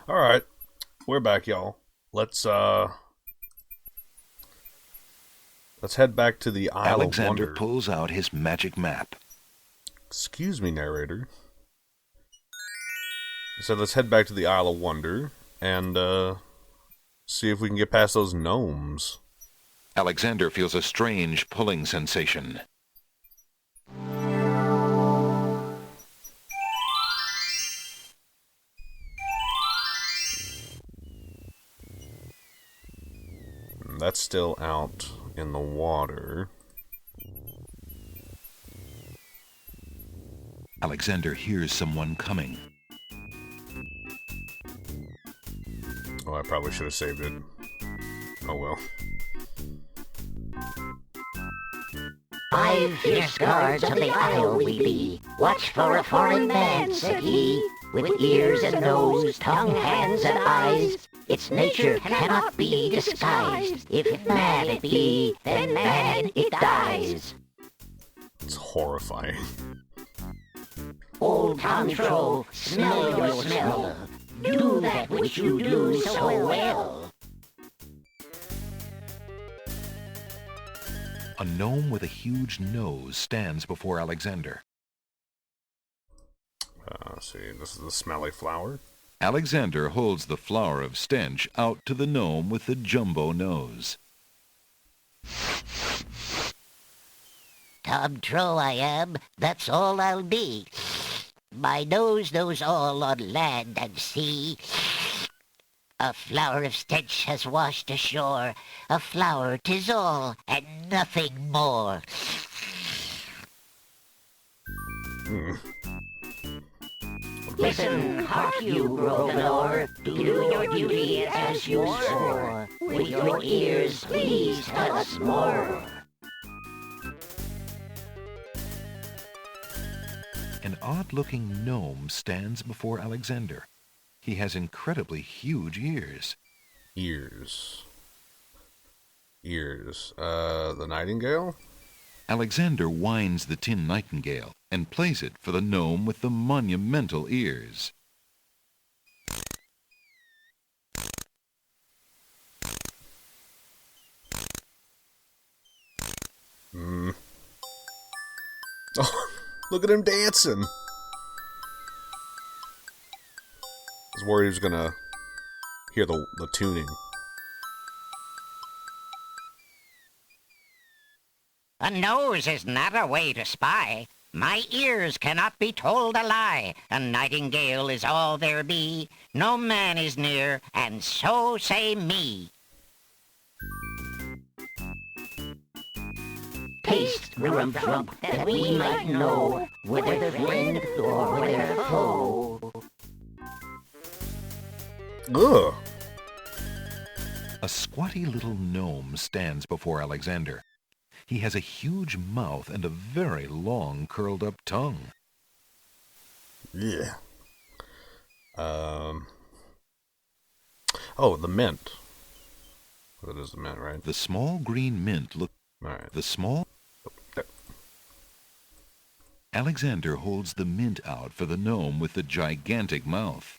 Alright, we're back, y'all. Let's head back to the Isle of Alexander Wonder. pulls out his magic map. Excuse me, narrator. So let's head back to the Isle of Wonder and see if we can get past those gnomes. Alexander feels a strange pulling sensation. That's still out in the water. Alexander hears someone coming. Oh, I probably should have saved it. Oh well. 5 fierce guards of the isle we be. Watch for a foreign man, said he, with ears and nose, tongue, hands, and eyes. Its nature cannot be disguised. If man it be, then man it dies. It's horrifying. Old Tantro, smell your smell. Do that which you do so well. A gnome with a huge nose stands before Alexander. Let's see, this is the smelly flower. Alexander holds the flower of stench out to the gnome with the jumbo nose. Tantro I am, that's all I'll be. My nose knows all on land and sea. A flower of stench has washed ashore. A flower 'tis all, and nothing more. Listen, hark you, Grovenor, do your duty as you swore. With your ears, please tell us more. An odd-looking gnome stands before Alexander. He has incredibly huge ears. Ears. The nightingale? Alexander winds the tin nightingale and plays it for the gnome with the monumental ears. Oh, look at him dancing! I was worried he was gonna hear the tuning. A nose is not a way to spy. My ears cannot be told a lie. A nightingale is all there be. No man is near, and so say me. Taste, Grump, that we might know whether friend or whether foe. Ugh! A squatty little gnome stands before Alexander. He has a huge mouth and a very long curled-up tongue. Yeah. Oh, the mint. That is the mint, right? The small green mint look. Alright. The small. There. Alexander holds the mint out for the gnome with the gigantic mouth.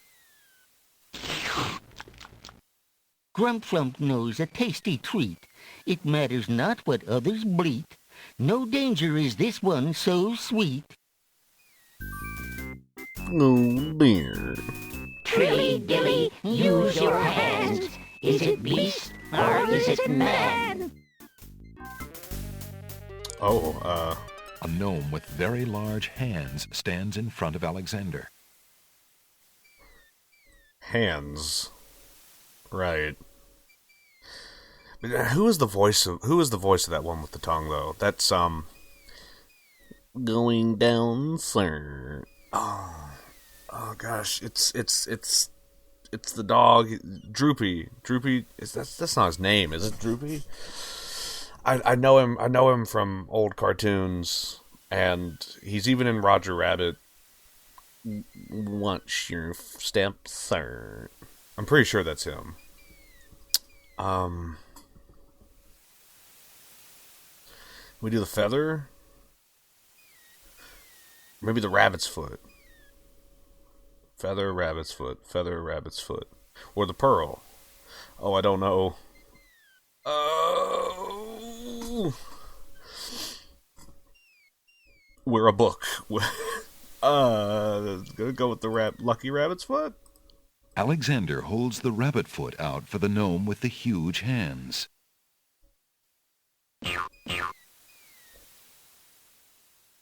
Grump knows a tasty treat. It matters not what others bleat. No danger is this one so sweet. Oh, dear. Trilly dilly, use your hands. Is it beast or is it man? Oh, A gnome with very large hands stands in front of Alexander. hands. Right. But who is the voice of that one with the tongue though? That's going down, sir. Oh gosh, it's the dog, Droopy. Droopy that's not his name, is it? Droopy. I know him from old cartoons, and he's even in Roger Rabbit. Want your stamp, sir? I'm pretty sure that's him. We do the feather. Maybe the rabbit's foot. Feather rabbit's foot. Feather rabbit's foot. Or the pearl. Oh, I don't know. Oh. We're a book. Gonna go with the lucky rabbit's foot. Alexander holds the rabbit foot out for the gnome with the huge hands.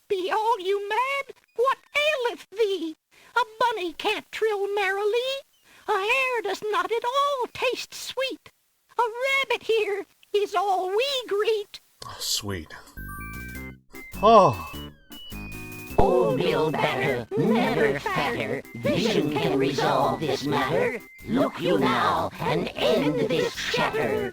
Be all you mad? What aileth thee? A bunny can't trill merrily. A hare does not at all taste sweet. A rabbit here is all we greet. Oh, sweet. Oh. Old Bill Batter, never fatter. Vision can resolve this matter. Look you now and end this chatter.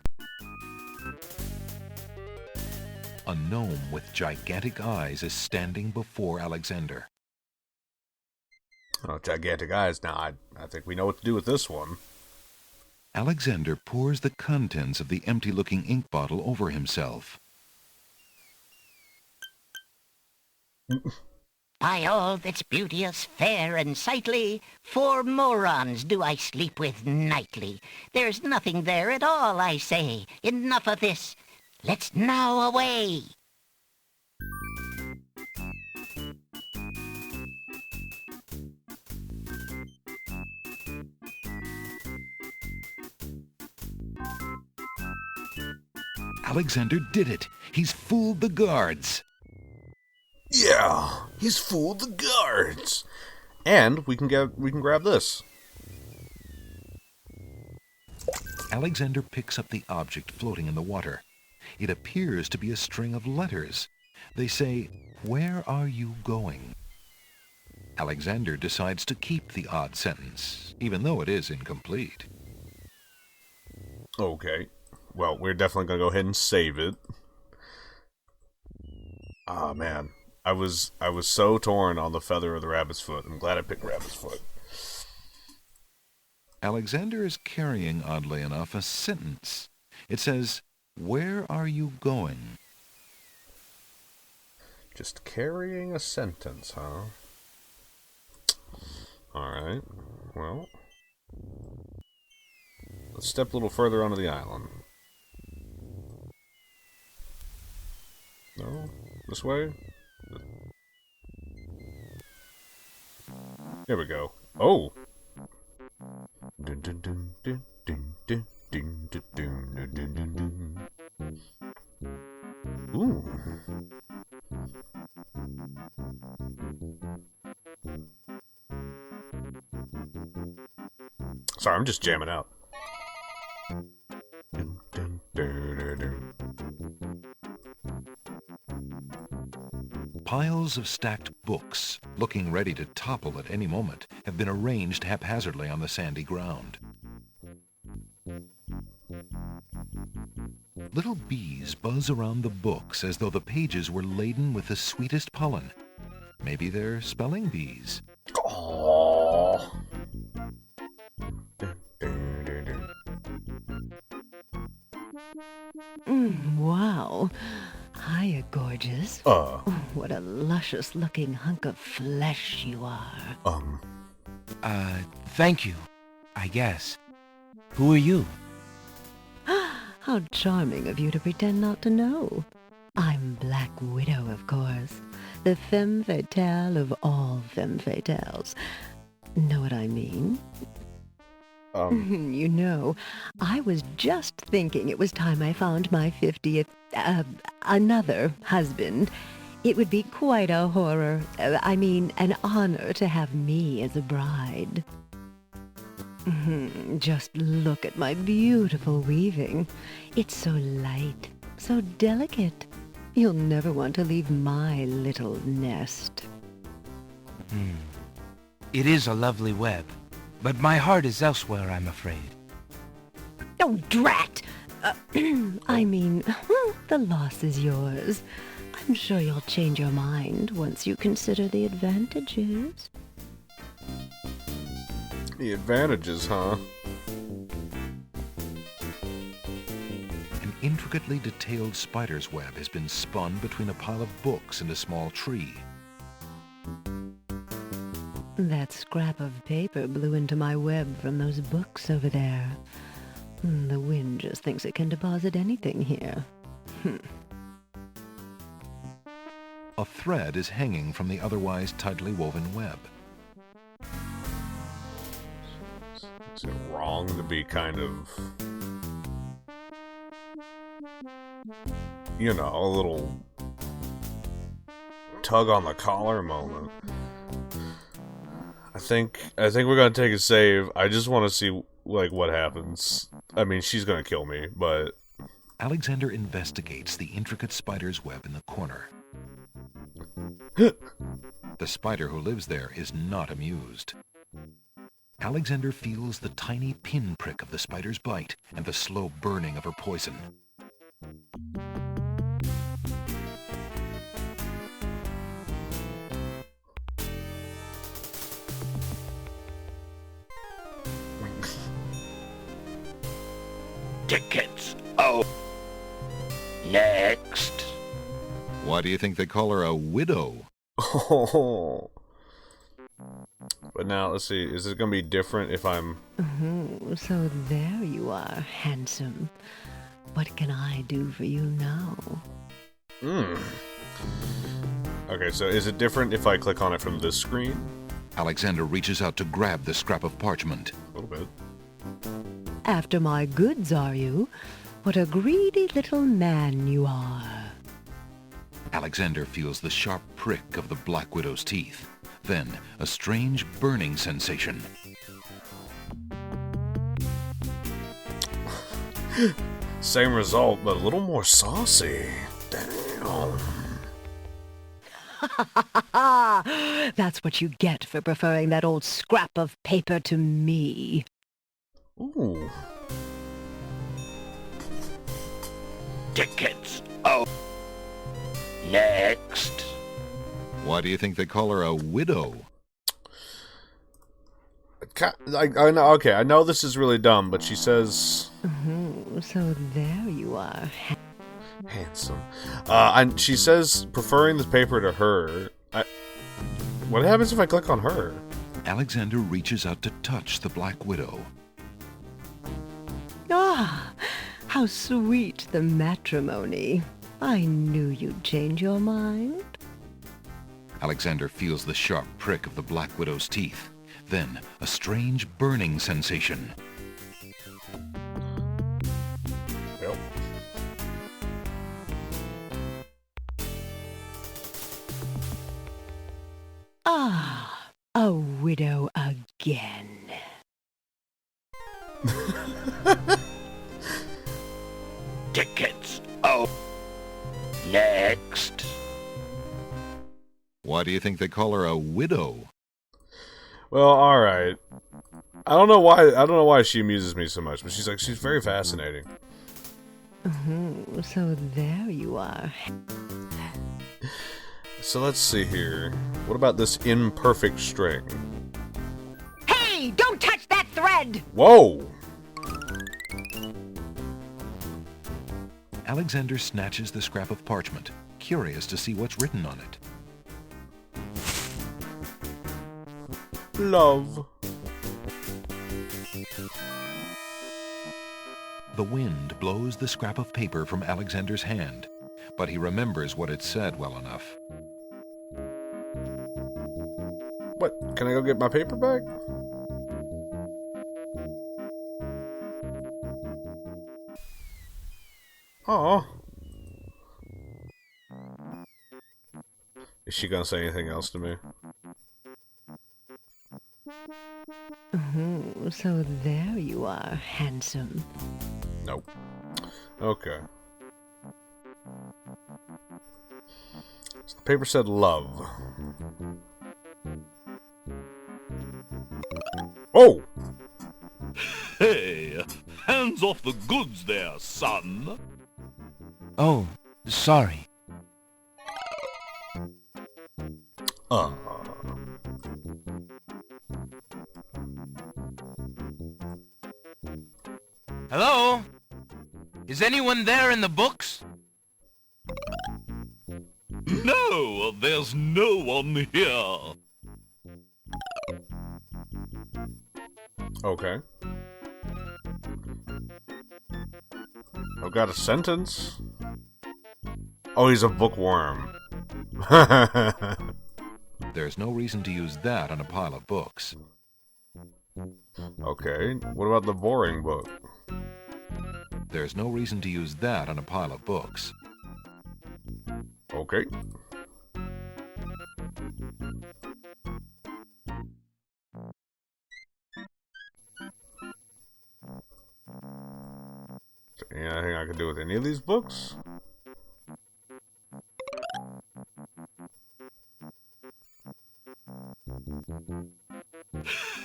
A gnome with gigantic eyes is standing before Alexander. Oh, gigantic eyes. Now, I think we know what to do with this one. Alexander pours the contents of the empty-looking ink bottle over himself. By all that's beauteous, fair, and sightly, 4 morons do I sleep with nightly. There's nothing there at all, I say. Enough of this. Let's now away. Alexander did it! He's fooled the guards! Yeah, he's fooled the guards. And we can grab this. Alexander picks up the object floating in the water. It appears to be a string of letters. They say, "Where are you going?" Alexander decides to keep the odd sentence, even though it is incomplete. Okay. Well, we're definitely going to go ahead and save it. Ah, man. I was so torn on the feather of the rabbit's foot. I'm glad I picked rabbit's foot. Alexander is carrying, oddly enough, a sentence. It says, "Where are you going?" Just carrying a sentence, huh? Alright. Well, let's step a little further onto the island. No? This way? Here we go. Oh! Dun, dun, dun, dun, dun, dun, dun, dun, dun, dun, dun, dun. Ooh. Sorry, I'm just jamming out. Dun, dun, dun, dun, dun. Piles of stacked books, looking ready to topple at any moment, have been arranged haphazardly on the sandy ground. Little bees buzz around the books as though the pages were laden with the sweetest pollen. Maybe they're spelling bees. Oh. Wow. Hiya, gorgeous. What a luscious-looking hunk of flesh you are. Thank you, I guess. Who are you? How charming of you to pretend not to know. I'm Black Widow, of course. The femme fatale of all femme fatales. Know what I mean? You know, I was just thinking it was time I found my 50th, another husband. It would be quite a horror, an honor to have me as a bride. Just look at my beautiful weaving. It's so light, so delicate. You'll never want to leave my little nest. It is a lovely web, but my heart is elsewhere, I'm afraid. Oh, drat! The loss is yours. I'm sure you'll change your mind once you consider the advantages. The advantages, huh? An intricately detailed spider's web has been spun between a pile of books and a small tree. That scrap of paper blew into my web from those books over there. The wind just thinks it can deposit anything here. A thread is hanging from the otherwise tightly woven web. Is it wrong to be kind of, you know, a little tug on the collar moment? I think we're gonna take a save. I just want to see like what happens. I mean, she's gonna kill me, but Alexander investigates the intricate spider's web in the corner. The spider who lives there is not amused. Alexander feels the tiny pinprick of the spider's bite and the slow burning of her poison. Tickets. Oh. Next. Why do you think they call her a widow? oh. But now let's see. Is it gonna be different if I'm? So there you are, handsome. What can I do for you now? Okay, so is it different if I click on it from this screen? Alexander reaches out to grab the scrap of parchment. A little bit. After my goods, are you? What a greedy little man you are. Alexander feels the sharp prick of the Black Widow's teeth. Then, a strange burning sensation. Same result, but a little more saucy. Damn. That's what you get for preferring that old scrap of paper to me. Ooh. Tickets. Oh. Next. Why do you think they call her a widow? I know. Okay, I know this is really dumb, but she says, So there you are. handsome. And she says preferring the paper to her. What happens if I click on her? Alexander reaches out to touch the Black Widow. Ah, how sweet the matrimony. I knew you'd change your mind. Alexander feels the sharp prick of the Black Widow's teeth. Then, a strange burning sensation. Yep. Ah, a widow again. Tickets. Oh. Next. Why do you think they call her a widow? Well, all right. I don't know why she amuses me so much, but she's very fascinating. So there you are. So let's see here. What about this imperfect string? Hey, don't touch that thread! Whoa! Alexander snatches the scrap of parchment, curious to see what's written on it. Love. The wind blows the scrap of paper from Alexander's hand, but he remembers what it said well enough. What? Can I go get my paper back? Oh. Is she gonna say anything else to me? So there you are, handsome. Nope. Okay. So the paper said love. Oh! Hey, hands off the goods there, son. Oh, sorry. Hello? Is anyone there in the books? No, there's no one here. Okay. I've got a sentence. Oh, he's a bookworm. There's no reason to use that on a pile of books. Okay, what about the boring book? There's no reason to use that on a pile of books. Okay. Is there anything I can do with any of these books?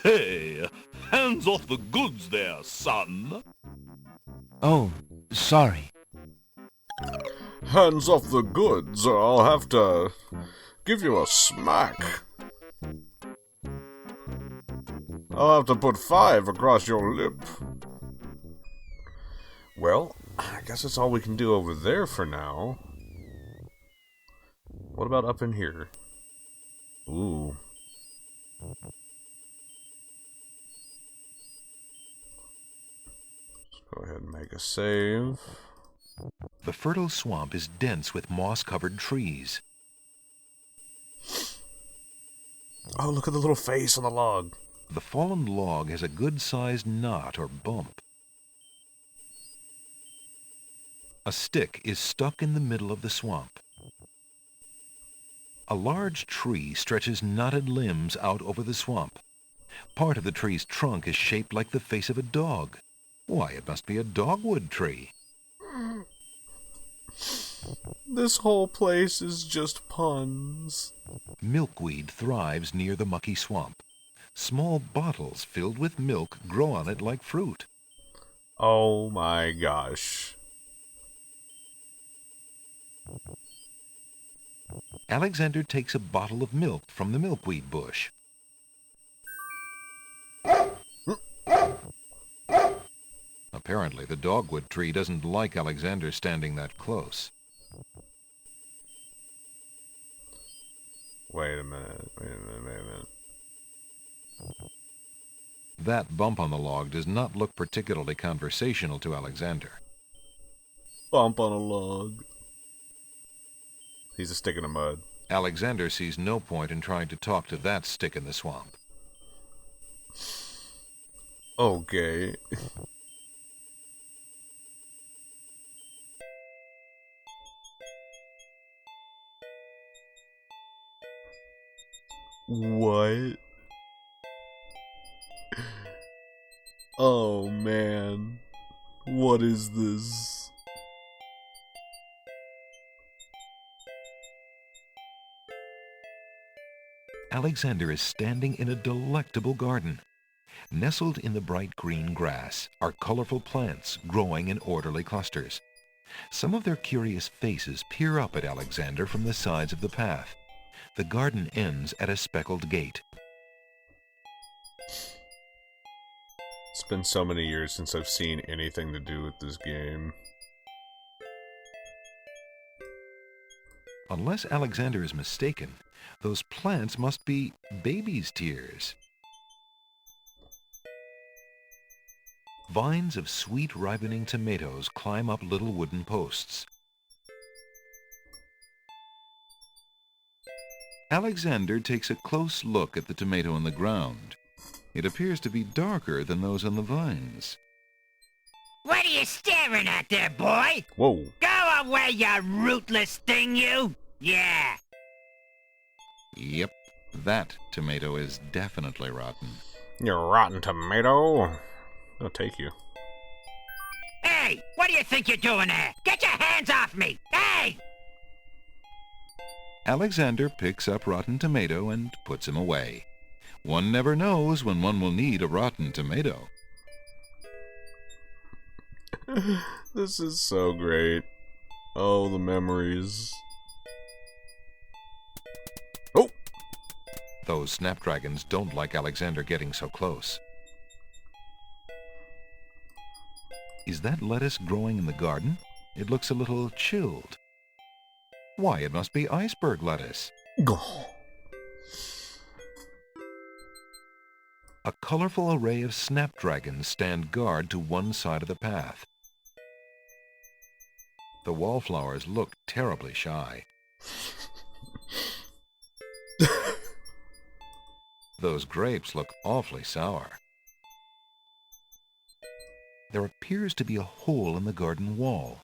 Hey, hands off the goods there, son. Oh, sorry. Hands off the goods, or I'll have to give you a smack. I'll have to put 5 across your lip. Well, I guess that's all we can do over there for now. What about up in here? Ooh. Let's go ahead and make a save. The fertile swamp is dense with moss-covered trees. Oh, look at the little face on the log. The fallen log has a good-sized knot or bump. A stick is stuck in the middle of the swamp. A large tree stretches knotted limbs out over the swamp. Part of the tree's trunk is shaped like the face of a dog. Why, it must be a dogwood tree. This whole place is just puns. Milkweed thrives near the mucky swamp. Small bottles filled with milk grow on it like fruit. Oh my gosh. Alexander takes a bottle of milk from the milkweed bush. Apparently, the dogwood tree doesn't like Alexander standing that close. Wait a minute. That bump on the log does not look particularly conversational to Alexander. Bump on a log. He's a stick in the mud. Alexander sees no point in trying to talk to that stick in the swamp. Okay. What? Oh man. What is this? Alexander is standing in a delectable garden. Nestled in the bright green grass are colorful plants growing in orderly clusters. Some of their curious faces peer up at Alexander from the sides of the path. The garden ends at a speckled gate. It's been so many years since I've seen anything to do with this game. Unless Alexander is mistaken, those plants must be baby's tears. Vines of sweet ripening tomatoes climb up little wooden posts. Alexander takes a close look at the tomato in the ground. It appears to be darker than those on the vines. What are you staring at there, boy? Whoa. Go away, you rootless thing, you! Yeah! Yep, that tomato is definitely rotten. You rotten tomato. I'll take you. Hey! What do you think you're doing there? Get your hands off me! Hey! Alexander picks up rotten tomato and puts him away. One never knows when one will need a rotten tomato. This is so great. Oh, the memories. Oh! Those snapdragons don't like Alexander getting so close. Is that lettuce growing in the garden? It looks a little chilled. Why, it must be iceberg lettuce. A colorful array of snapdragons stand guard to one side of the path. The wallflowers look terribly shy. Those grapes look awfully sour. There appears to be a hole in the garden wall.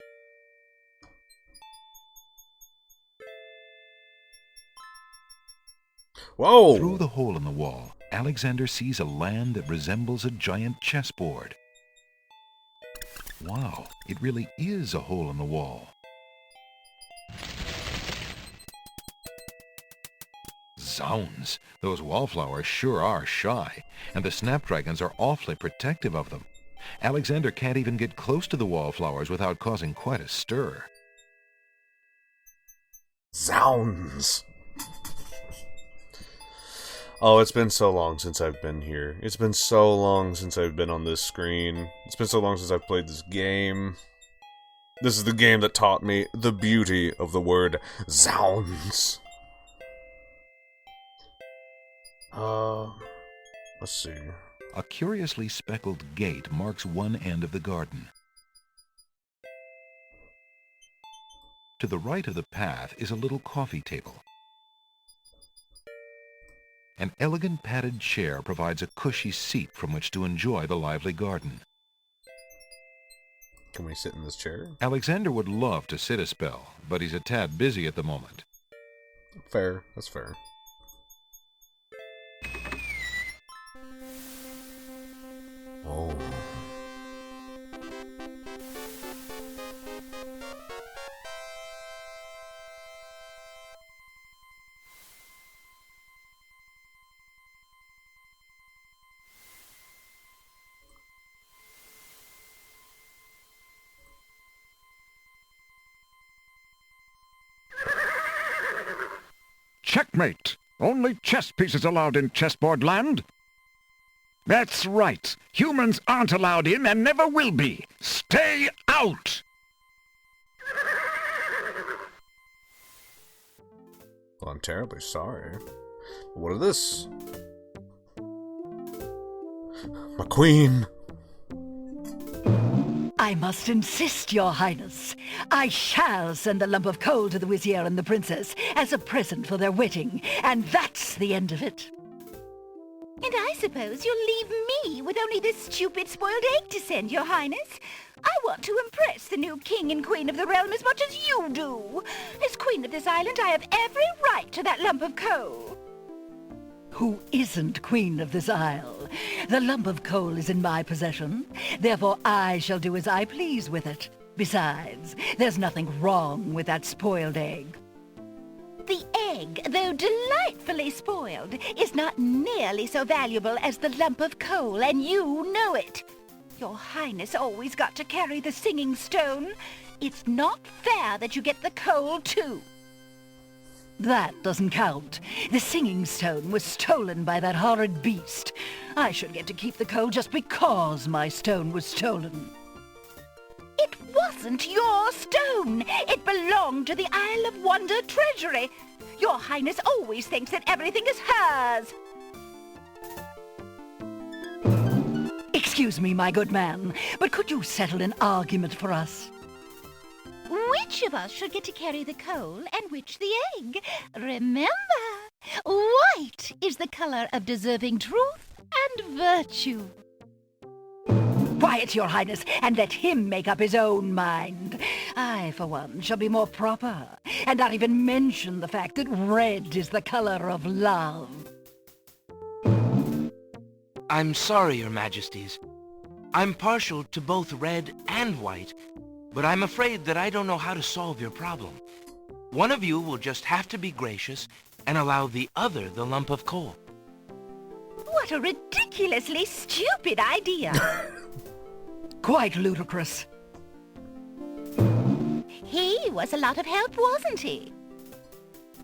Whoa! Through the hole in the wall, Alexander sees a land that resembles a giant chessboard. Wow, it really is a hole in the wall. Zounds, those wallflowers sure are shy, and the snapdragons are awfully protective of them. Alexander can't even get close to the wallflowers without causing quite a stir. Zounds! Oh, it's been so long since I've been here. It's been so long since I've been on this screen. It's been so long since I've played this game. This is the game that taught me the beauty of the word zounds. Let's see. A curiously speckled gate marks one end of the garden. To the right of the path is a little coffee table. An elegant padded chair provides a cushy seat from which to enjoy the lively garden. Can we sit in this chair? Alexander would love to sit a spell, but he's a tad busy at the moment. Fair. That's fair. Oh. Checkmate! Only chess pieces allowed in chessboard land? That's right. Humans aren't allowed in and never will be. Stay out! Well, I'm terribly sorry. What is this? My queen! I must insist, Your Highness. I shall send a lump of coal to the Vizier and the Princess as a present for their wedding, and that's the end of it. And I suppose you'll leave me with only this stupid spoiled egg to send, Your Highness. I want to impress the new king and queen of the realm as much as you do. As queen of this island, I have every right to that lump of coal. Who isn't queen of this isle? The lump of coal is in my possession. Therefore, I shall do as I please with it. Besides, there's nothing wrong with that spoiled egg. The egg, though delightfully spoiled, is not nearly so valuable as the lump of coal, and you know it. Your Highness always got to carry the singing stone. It's not fair that you get the coal, too. That doesn't count. The singing stone was stolen by that horrid beast. I should get to keep the coal just because my stone was stolen. It wasn't your stone. It belonged to the Isle of Wonder treasury. Your Highness always thinks that everything is hers. Excuse me, my good man, but could you settle an argument for us? Which of us should get to carry the coal and which the egg? Remember, white is the color of deserving truth and virtue. Quiet, Your Highness, and let him make up his own mind. I, for one, shall be more proper, and not even mention the fact that red is the color of love. I'm sorry, Your Majesties. I'm partial to both red and white, but I'm afraid that I don't know how to solve your problem. One of you will just have to be gracious and allow the other the lump of coal. What a ridiculously stupid idea. Quite ludicrous. He was a lot of help, wasn't he?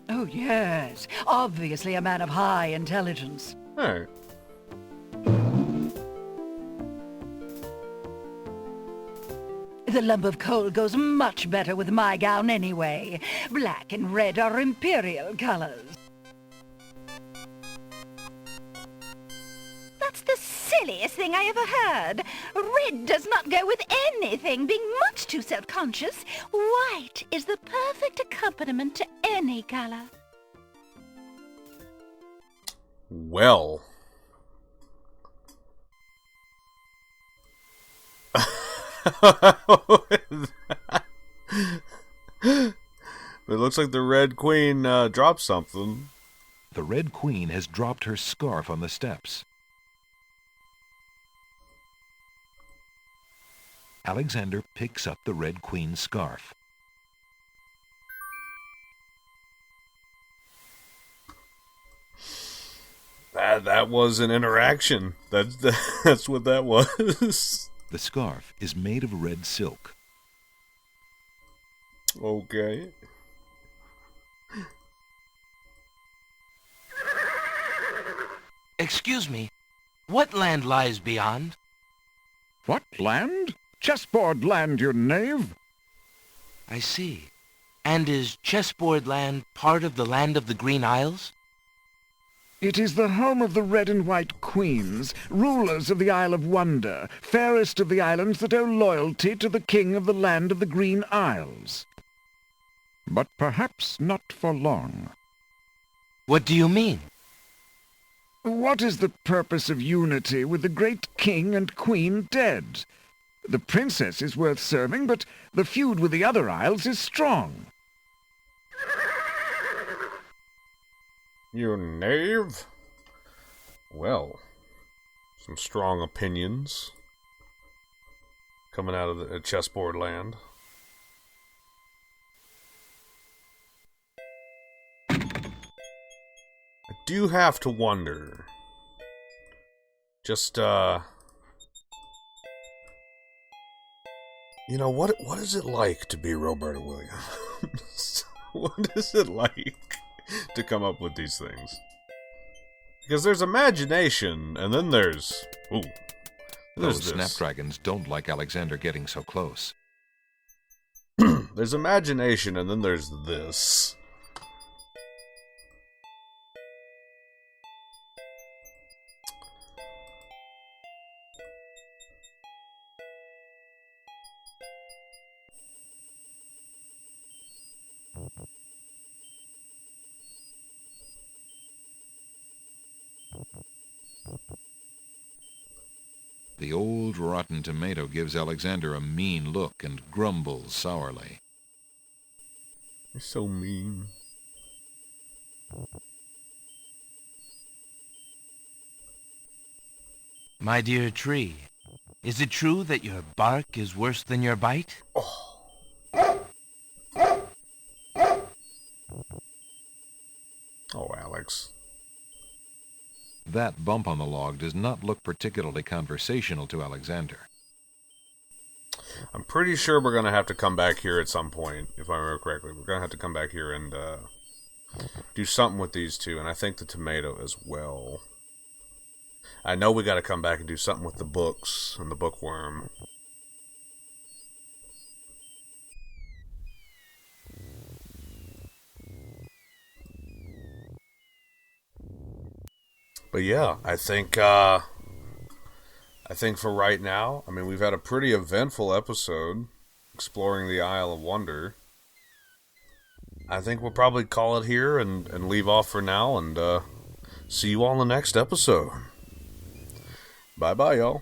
Oh, yes. Obviously a man of high intelligence. Alright. The lump of coal goes much better with my gown anyway. Black and red are imperial colors. That's the thing I ever heard. Red does not go with anything, being much too self-conscious. White is the perfect accompaniment to any color. Well. It looks like the Red Queen dropped something. The Red Queen has dropped her scarf on the steps. Alexander picks up the Red Queen's scarf. That was an interaction. That's what that was. The scarf is made of red silk. Okay. Excuse me, what land lies beyond? What land? Chessboard land, you knave. I see. And is Chessboard Land part of the land of the Green Isles? It is the home of the red and white queens, rulers of the Isle of Wonder, fairest of the islands that owe loyalty to the king of the land of the Green Isles. But perhaps not for long. What do you mean? What is the purpose of unity with the great king and queen dead? The princess is worth serving, but the feud with the other isles is strong. You knave. Well, some strong opinions coming out of the chessboard land. I do have to wonder. Just, you know, what is it like to be Roberta Williams? What is it like to come up with these things? Because there's imagination, and then there's... Ooh. Those snapdragons don't like Alexander getting so close. There's imagination, and then there's this. The old rotten tomato gives Alexander a mean look and grumbles sourly. You're so mean. My dear tree, is it true that your bark is worse than your bite? Oh, Alex. That bump on the log does not look particularly conversational to Alexander. I'm pretty sure we're going to have to come back here at some point, if I remember correctly. We're going to have to come back here and do something with these two, and I think the tomato as well. I know we got to come back and do something with the books and the bookworm. But yeah, I think for right now, I mean, we've had a pretty eventful episode exploring the Isle of Wonder. I think we'll probably call it here and leave off for now, and see you all in the next episode. Bye-bye, y'all.